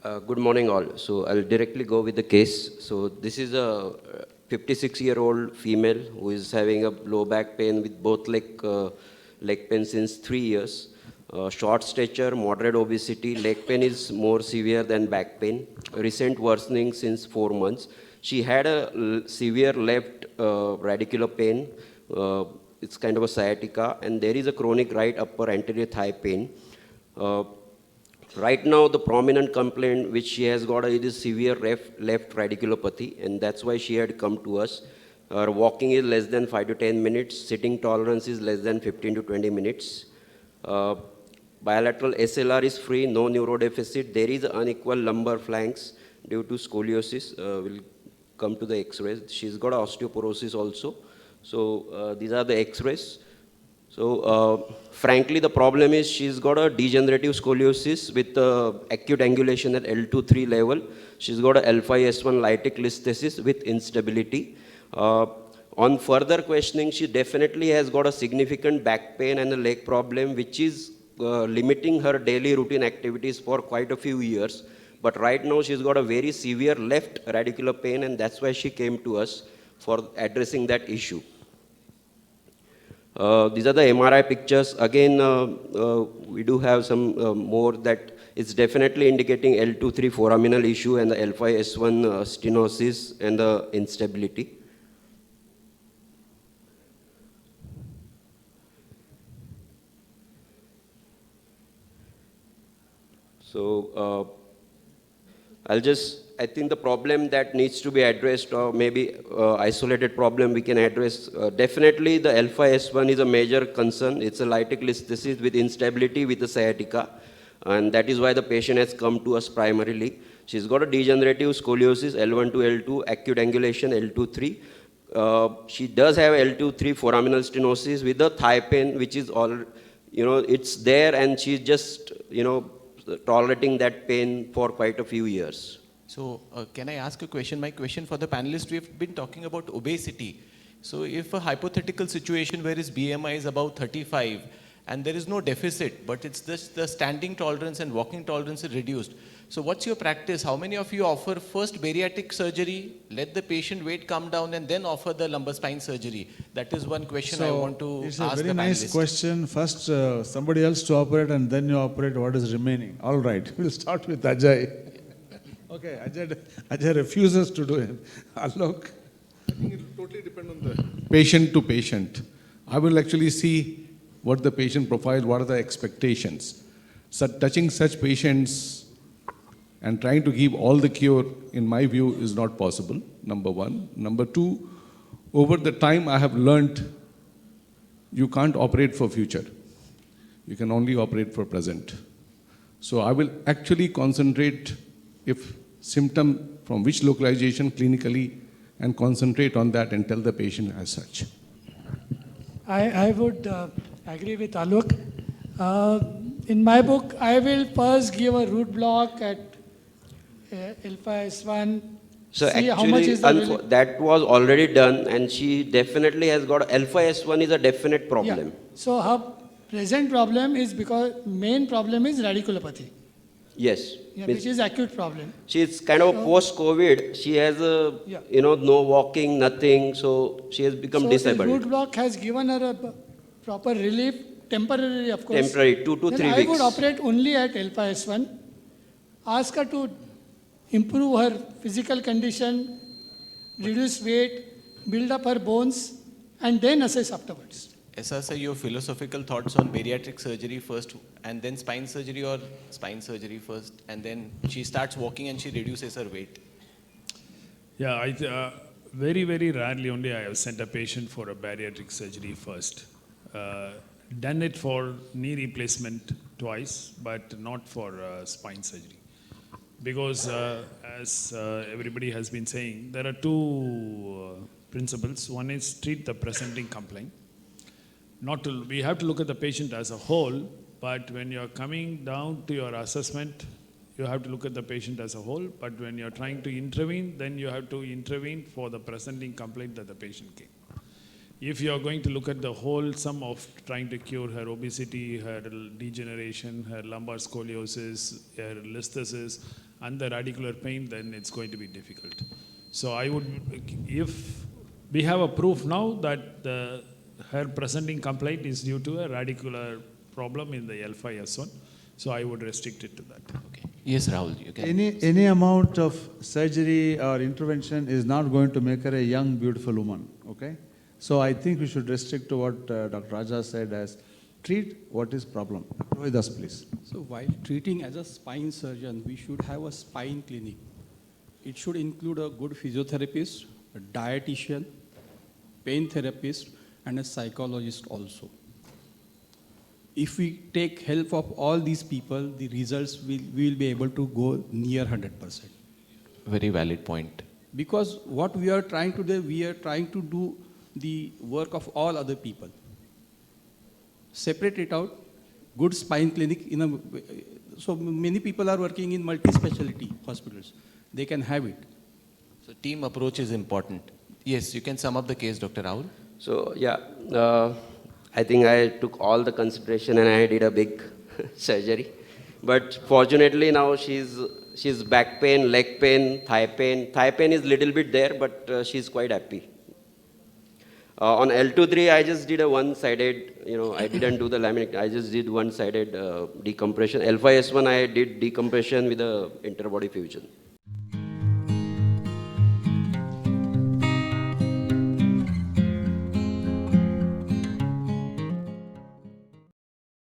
Good morning, all. So I'll directly go with the case. So this is a 56-year-old female who is having a low back pain with both leg pain since 3 years. Short stature, moderate obesity. Leg pain is more severe than back pain. Recent worsening since 4 months. She had a severe left radicular pain. It's kind of a sciatica, and there is a chronic right upper anterior thigh pain. Right now, the prominent complaint which she has got is severe left radiculopathy, and that's why she had come to us. Her walking is less than 5 to 10 minutes, sitting tolerance is less than 15 to 20 minutes. Bilateral SLR is free, no neurodeficit. There is unequal lumbar flanks due to scoliosis. We'll come to the x-rays. She's got osteoporosis also. So these are the x-rays. So frankly, the problem is she's got a degenerative scoliosis with acute angulation at L2-3 level. She's got a L5-S1 lytic listhesis with instability. On further questioning, she definitely has got a significant back pain and a leg problem, which is limiting her daily routine activities for quite a few years. But right now, she's got a very severe left radicular pain, and that's why she came to us for addressing that issue. These are the MRI pictures. Again, we do have some more that it's definitely indicating L2-3 foraminal issue and the L5-S1 stenosis and the instability. So I think the problem that needs to be addressed, or maybe isolated problem we can address, definitely the L5-S1 is a major concern. It's a lytic listhesis with instability with the sciatica, and that is why the patient has come to us primarily. She's got a degenerative scoliosis, L1 to L2, acute angulation, L2-3. She does have L2-3 foraminal stenosis with the thigh pain, which is all, it's there, and she's just, tolerating that pain for quite a few years. So can I ask a question? My question for the panelists, we've been talking about obesity. So if a hypothetical situation where his BMI is about 35 and there is no deficit, but it's just the standing tolerance and walking tolerance is reduced. So what's your practice? How many of you offer first bariatric surgery, let the patient weight come down and then offer the lumbar spine surgery? That is one question I want to ask the panelists. It's a very nice question. First, somebody else to operate and then you operate what is remaining. All right, we'll start with Ajay. Okay, Ajay refuses to do it. Alok? I think it will totally depend on the patient to patient. I will actually see what the patient profile, what are the expectations. So touching such patients and trying to give all the cure, in my view, is not possible, number one. Number two, over the time I have learned you can't operate for future. You can only operate for present. So I will actually concentrate if symptom from which localization clinically and concentrate on that and tell the patient as such. I would agree with Alok. In my book, I will first give a root block at L5-S1. So actually, that was already done, and she definitely has got L5-S1 is a definite problem. Yeah. So her present problem is because main problem is radiculopathy. Yes. Yeah, which is acute problem. She's kind of post-COVID. She has no walking, nothing. So she has become disabled. The root block has given her a proper relief, temporarily, of course. Temporary, 2 to 3 weeks. I would operate only at L5-S1. Ask her to improve her physical condition, reduce weight, build up her bones, and then assess afterwards. Sir, your philosophical thoughts on bariatric surgery first and then spine surgery, or spine surgery first and then she starts walking and she reduces her weight? Yeah, very, very rarely only I have sent a patient for a bariatric surgery first. Done it for knee replacement twice, but not for spine surgery. Because as everybody has been saying, there are two principles. One is treat the presenting complaint. We have to look at the patient as a whole, but when you're coming down to your assessment, you have to look at the patient as a whole, but when you're trying to intervene, then you have to intervene for the presenting complaint that the patient came. If you're going to look at the whole sum of trying to cure her obesity, her degeneration, her lumbar scoliosis, her listhesis, and the radicular pain, then it's going to be difficult. So I would, if we have a proof now that her presenting complaint is due to a radicular problem in the L5S1, so I would restrict it to that. Okay. Yes, Rahul, you can. Any amount of surgery or intervention is not going to make her a young, beautiful woman, okay? So I think we should restrict to what Dr. Raja said as treat what is problem. With us, please. So while treating as a spine surgeon, we should have a spine clinic. It should include a good physiotherapist, a dietitian, pain therapist, and a psychologist also. If we take help of all these people, the results we will be able to go near 100%. Very valid point. Because what we are trying to do, we are trying to do the work of all other people. Separate it out, good spine clinic, so many people are working in multi-specialty hospitals. They can have it. So team approach is important. Yes, you can sum up the case, Dr. Rahul. So yeah, I think I took all the consideration and I did a big surgery. But fortunately now she's back pain, leg pain, thigh pain. Thigh pain is little bit there, but she's quite happy. On L2-3, I just did a one-sided, I didn't do the laminate. I just did one-sided decompression. L5S1, I did decompression with a interbody fusion.